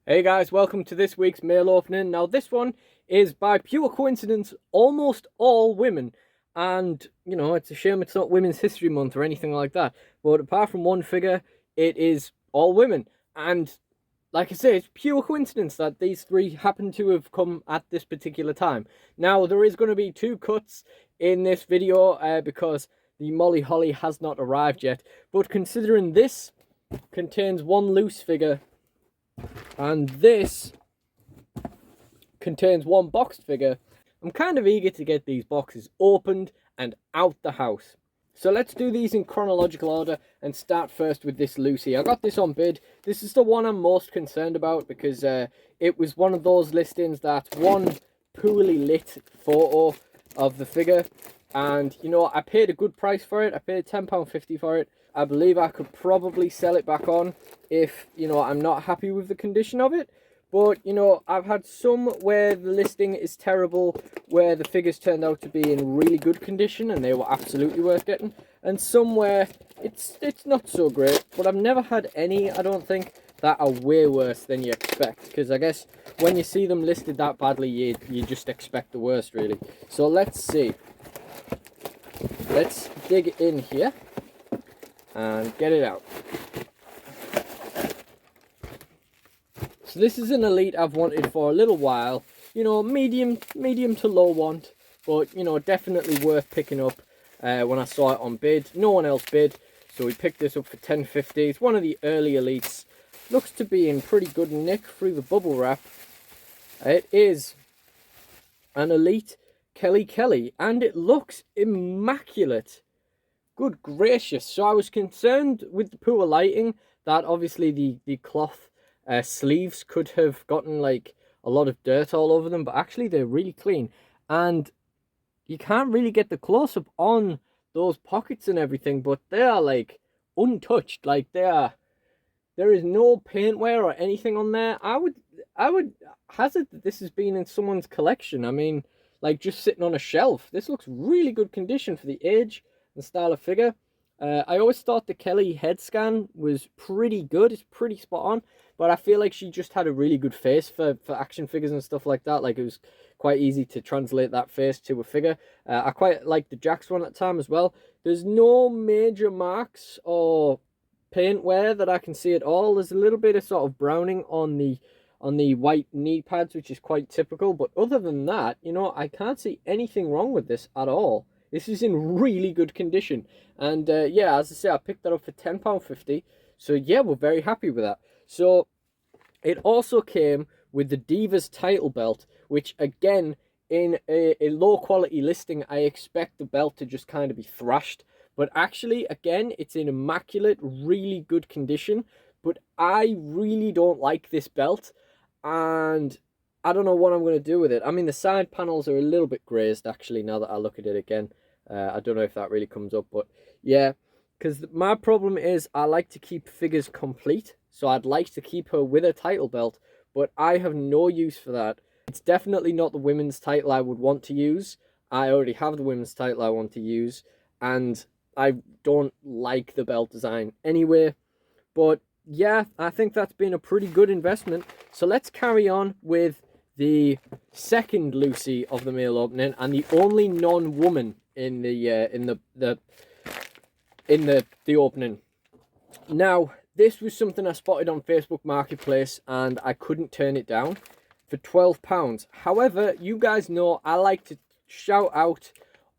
Hey guys, welcome to this week's mail opening. Now this one is by pure coincidence almost all women. And, it's a shame it's not Women's History Month or anything like that. But apart from one figure, it is all women. And like I say, it's pure coincidence that these three happen to have come at this particular time. Now there is going to be two cuts in this video because the Molly Holly has not arrived yet. But considering this contains one loose figure and this contains one boxed figure, I'm kind of eager to get these boxes opened and out the house. So let's do these in chronological order and start first with this Lucy. I got this on bid. This is the one I'm most concerned about because it was one of those listings that one poorly lit photo of the figure, and I paid a good price for it. I paid £10.50 for it. I believe I could probably sell it back on if I'm not happy with the condition of it. But I've had some where the listing is terrible, where the figures turned out to be in really good condition and they were absolutely worth getting, and some where it's not so great. But I've never had any, I don't think, that are way worse than you expect, because I guess when you see them listed that badly, you just expect the worst, really. So let's see. Let's dig in here and get it out. So this is an elite I've wanted for a little while. Medium to low want, but definitely worth picking up. When I saw it on bid, no one else bid, so we picked this up for £10.50. It's one of the early elites. Looks to be in pretty good nick through the bubble wrap. It is an elite Kelly, and it looks immaculate. Good gracious. So I was concerned with the poor lighting that obviously the cloth sleeves could have gotten like a lot of dirt all over them, but actually they're really clean, and you can't really get the close-up on those pockets and everything, but they are like untouched. Like there is no paint wear or anything on there. I would hazard that this has been in someone's collection. I mean, like just sitting on a shelf. This looks really good condition for the age and style of figure. I always thought the Kelly head scan was pretty good. It's pretty spot on, but I feel like she just had a really good face for action figures and stuff like that. Like it was quite easy to translate that face to a figure. I quite liked the Jax one at the time as well. There's no major marks or paint wear that I can see at all. There's a little bit of sort of browning on the white knee pads, which is quite typical, but other than that, I can't see anything wrong with this at all. This is in really good condition. And yeah, as I say, I picked that up for £10.50. So yeah, we're very happy with that. So it also came with the Divas title belt, which again, in a low quality listing, I expect the belt to just kind of be thrashed. But actually, again, it's in immaculate, really good condition. But I really don't like this belt. And I don't know what I'm going to do with it. I mean, the side panels are a little bit grazed, actually, now that I look at it again. I don't know if that really comes up, but yeah. Because my problem is I like to keep figures complete. So I'd like to keep her with a title belt, but I have no use for that. It's definitely not the women's title I would want to use. I already have the women's title I want to use, and I don't like the belt design anyway. But yeah, I think that's been a pretty good investment. So let's carry on with the second Lucy of the mail opening, and the only non-woman in the opening. Now, this was something I spotted on Facebook Marketplace, and I couldn't turn it down for £12. However, you guys know I like to shout out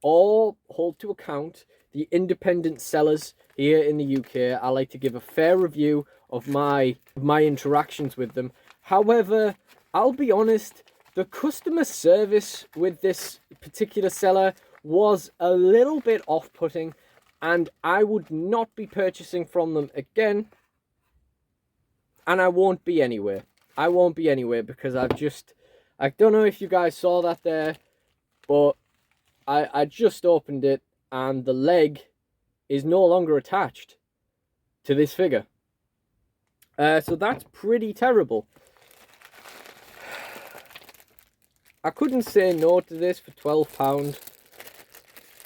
or hold to account the independent sellers here in the UK. I like to give a fair review of my interactions with them. However, I'll be honest, the customer service with this particular seller was a little bit off-putting, and I would not be purchasing from them again, and I won't be anyway. I won't be anyway because I don't know if you guys saw that there, but I just opened it and the leg is no longer attached to this figure. So that's pretty terrible. I couldn't say no to this for £12,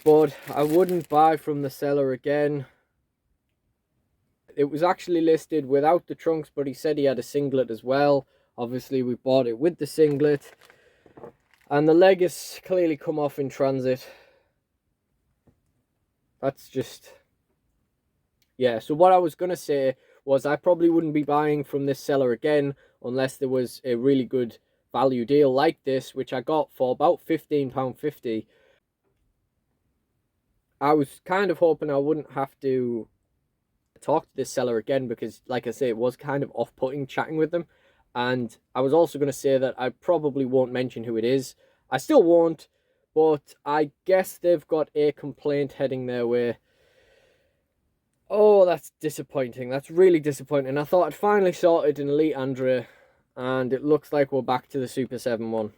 but I wouldn't buy from the seller again. It was actually listed without the trunks, but he said he had a singlet as well Obviously, we bought it with the singlet, and the leg has clearly come off in transit. That's just... yeah, so what I was going to say was I probably wouldn't be buying from this seller again unless there was a really good value deal like this, which I got for about £15.50. I was kind of hoping I wouldn't have to talk to this seller again because, like I say, it was kind of off-putting chatting with them. And I was also going to say that I probably won't mention who it is. I still won't, but I guess they've got a complaint heading their way. Oh, that's disappointing. That's really disappointing. I thought I'd finally sorted an Elite Andrea, and it looks like we're back to the Super 7 one.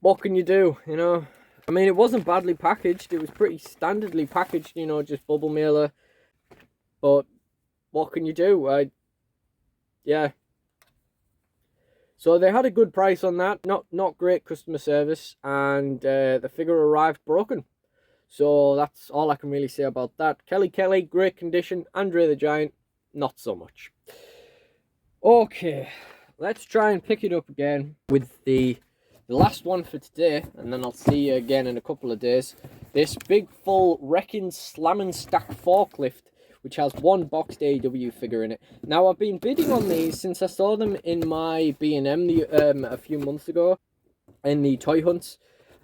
What can you do, you know? I mean, it wasn't badly packaged. It was pretty standardly packaged, you know, just bubble mailer. But what can you do? Yeah. So they had a good price on that. Not great customer service, and the figure arrived broken. So that's all I can really say about that. Kelly, great condition. Andre the Giant, not so much. Okay, let's try and pick it up again with the last one for today, and then I'll see you again in a couple of days. This big, full, wrecking, slamming stack forklift, which has one boxed AEW figure in it. Now, I've been bidding on these since I saw them in my B&M a few months ago in the toy hunts.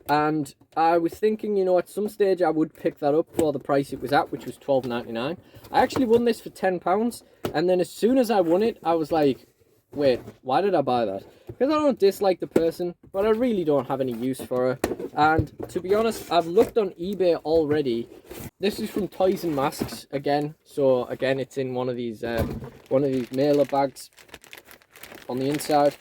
And I was thinking, you know, at some stage I would pick that up for the price it was at, which was £12.99. I actually won this for £10. And then as soon as I won it, I was like, wait, why did I buy that? Because I don't dislike the person, but I really don't have any use for her. And to be honest, I've looked on eBay already. This is from Toys and Masks again. So again, it's in one of these mailer bags on the inside.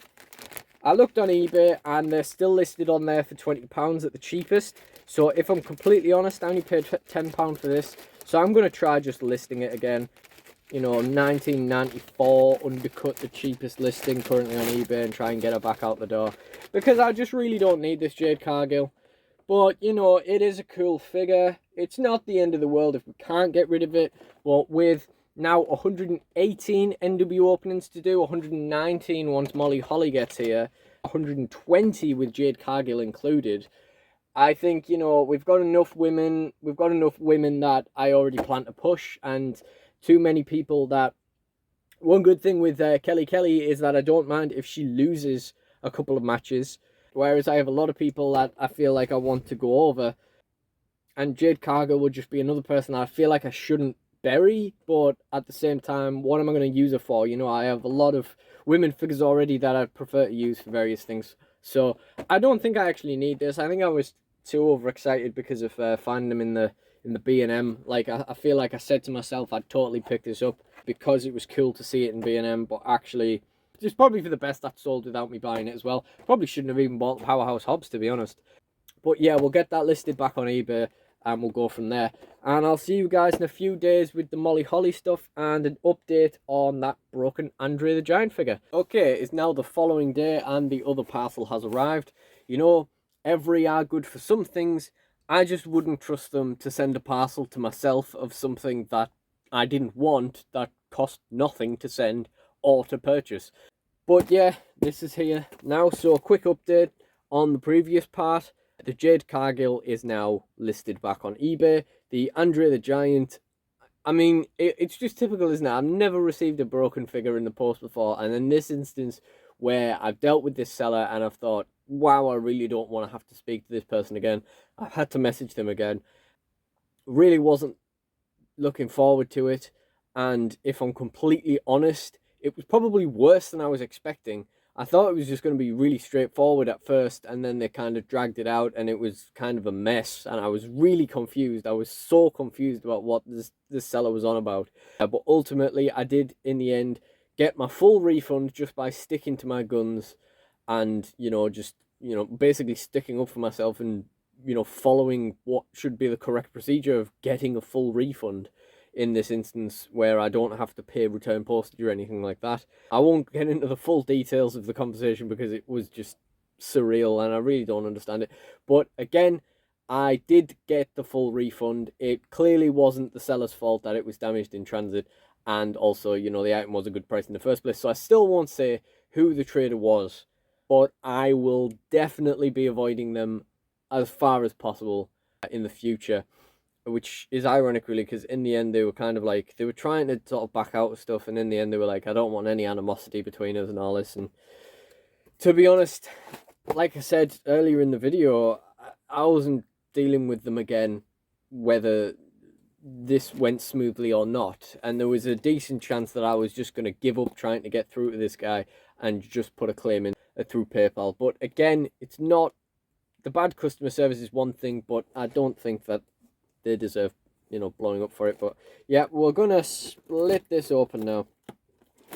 I looked on eBay and they're still listed on there for £20 at the cheapest. So if I'm completely honest, I only paid £10 for this. So I'm going to try just listing it again. You know, 1994, undercut the cheapest listing currently on eBay and try and get her back out the door. Because I just really don't need this Jade Cargill. But, you know, it is a cool figure. It's not the end of the world if we can't get rid of it. But with now 118 NW openings to do, 119 once Molly Holly gets here, 120 with Jade Cargill included. I think, you know, we've got enough women that I already plan to push, and too many people that... One good thing with Kelly is that I don't mind if she loses a couple of matches, whereas I have a lot of people that I feel like I want to go over, and Jade Cargill would just be another person that I feel like I shouldn't bury, but at the same time, what am I going to use her for? You know, I have a lot of women figures already that I prefer to use for various things, so I don't think I actually need this. I think I was too overexcited because of finding them in the B&M. Like, I feel like I said to myself I'd totally pick this up because it was cool to see it in B&M, but actually it's probably for the best that sold without me buying it as well. Probably shouldn't have even bought the Powerhouse Hobbs, to be honest. But yeah, we'll get that listed back on eBay and we'll go from there. And I'll see you guys in a few days with the Molly Holly stuff and an update on that broken Andre the Giant figure. Okay, it's now the following day and the other parcel has arrived. You know, every are good for some things. I just wouldn't trust them to send a parcel to myself of something that I didn't want, that cost nothing to send or to purchase. But yeah, this is here now. So a quick update on the previous part. The Jade Cargill is now listed back on eBay. The Andre the Giant, I mean, it's just typical, isn't it? I've never received a broken figure in the post before. And in this instance, where I've dealt with this seller and I've thought, wow, I really don't want to have to speak to this person again. I've had to message them again. Really wasn't looking forward to it. And if I'm completely honest, it was probably worse than I was expecting. I thought it was just going to be really straightforward at first, and then they kind of dragged it out, and it was kind of a mess, and I was really confused. I was so confused about what this seller was on about. But ultimately, I did, in the end, get my full refund just by sticking to my guns and, you know, just, you know, basically sticking up for myself and, you know, following what should be the correct procedure of getting a full refund in this instance, where I don't have to pay return postage or anything like that. I won't get into the full details of the conversation because it was just surreal and I really don't understand it. But again, I did get the full refund. It clearly wasn't the seller's fault that it was damaged in transit. and also, you know, the item was a good price in the first place. So I still won't say who the trader was, but I will definitely be avoiding them as far as possible in the future, which is ironic really, because in the end they were kind of like, they were trying to sort of back out of stuff, and in the end they were like, I don't want any animosity between us and all this. And to be honest, like I said earlier in the video, I wasn't dealing with them again whether this went smoothly or not, and there was a decent chance that I was just going to give up trying to get through to this guy and just put a claim in through PayPal. But again, it's not, the bad customer service is one thing, but I don't think that they deserve, you know, blowing up for it. But yeah, we're gonna split this open now.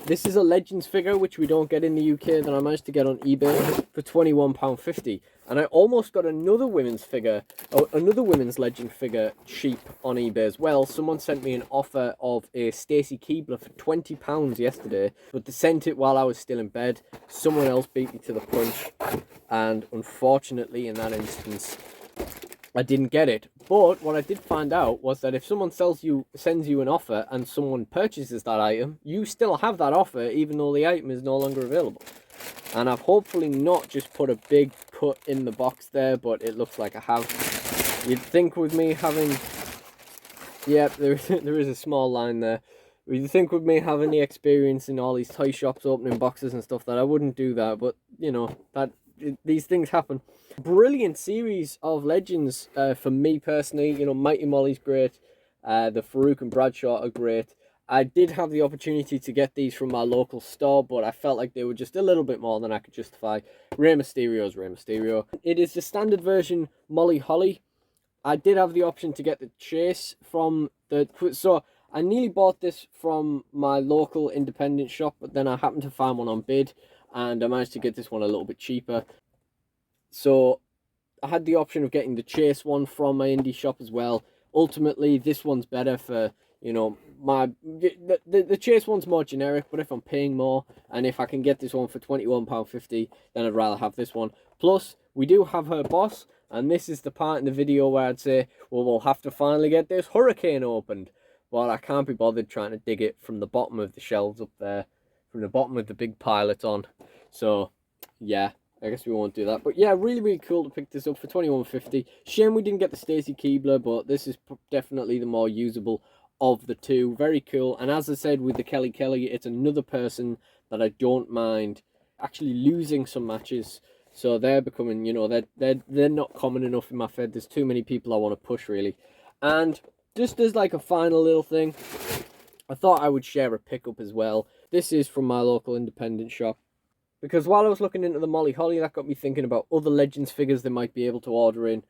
This is a Legends figure, which we don't get in the UK, that I managed to get on eBay for £21.50. And I almost got another women's figure, another women's Legend figure cheap on eBay as well. Someone sent me an offer of a Stacey Keebler for £20 yesterday, but they sent it while I was still in bed. Someone else beat me to the punch, and unfortunately in that instance, I didn't get it. But what I did find out was that if someone sends you an offer and someone purchases that item, you still have that offer even though the item is no longer available. And I've hopefully not just put a big cut in the box there, but it looks like I have. You'd think with me having, yeah, there is a small line there. You'd think with me having the experience in all these toy shops opening boxes and stuff that I wouldn't do that, but you know, these things happen. Brilliant series of Legends for me personally. You know, Mighty Molly's great. The Farouk and Bradshaw are great. I did have the opportunity to get these from my local store, but I felt like they were just a little bit more than I could justify. Rey Mysterio's Rey Mysterio. It is the standard version Molly Holly. I did have the option to get the Chase from the... So I nearly bought this from my local independent shop, but then I happened to find one on bid, and I managed to get this one a little bit cheaper. So I had the option of getting the Chase one from my indie shop as well. Ultimately, this one's better for, you know, the Chase one's more generic, but if I'm paying more, and if I can get this one for £21.50, then I'd rather have this one. Plus, we do have her boss, and this is the part in the video where I'd say, well, we'll have to finally get this Hurricane opened. But I can't be bothered trying to dig it from the bottom of the shelves up there, from the bottom of the big pile it's on. So, yeah, I guess we won't do that. But yeah, really, really cool to pick this up for £21.50. Shame we didn't get the Stacey Keebler, but this is definitely the more usable of the two. Very cool. And as I said with the Kelly, it's another person that I don't mind actually losing some matches. So they're becoming, you know, they're not common enough in my Fed. There's too many people I want to push, really. And just as like a final little thing, I thought I would share a pickup as well. This is from my local independent shop. Because while I was looking into the Molly Holly, that got me thinking about other Legends figures they might be able to order in.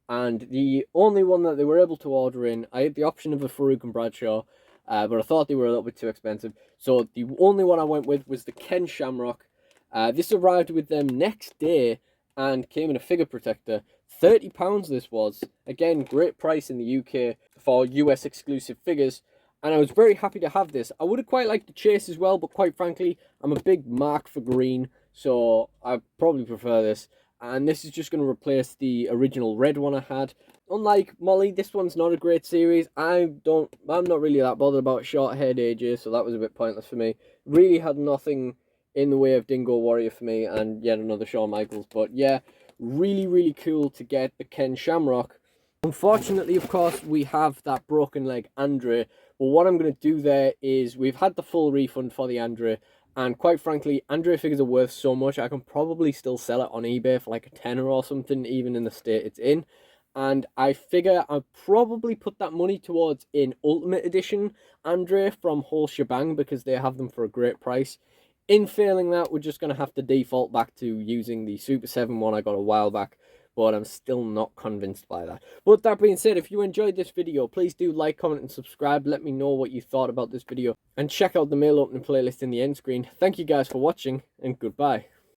And the only one that they were able to order in, I had the option of a Farouk and Bradshaw, but I thought they were a little bit too expensive. So the only one I went with was the Ken Shamrock. This arrived with them next day and came in a figure protector. £30 this was. Again, great price in the UK for US exclusive figures. And I was very happy to have this. I would have quite liked the Chase as well, but quite frankly, I'm a big mark for green, so I probably prefer this. And this is just going to replace the original red one I had. Unlike Molly, this one's not a great series. I'm not really that bothered about short-haired AJ, so that was a bit pointless for me. Really had nothing in the way of Dingo Warrior for me, and yet another Shawn Michaels. But yeah, really, really cool to get the Ken Shamrock. Unfortunately, of course, we have that broken leg Andre. Well, what I'm going to do there is, we've had the full refund for the Andre, and quite frankly, Andre figures are worth so much, I can probably still sell it on eBay for like a tenner or something, even in the state it's in. And I figure I'll probably put that money towards an Ultimate Edition Andre from Whole Shebang, because they have them for a great price. In failing that, we're just going to have to default back to using the Super 7 one I got a while back, but I'm still not convinced by that. But that being said, if you enjoyed this video, please do like, comment, and subscribe. Let me know what you thought about this video, and check out the mail opening playlist in the end screen. Thank you guys for watching, and goodbye.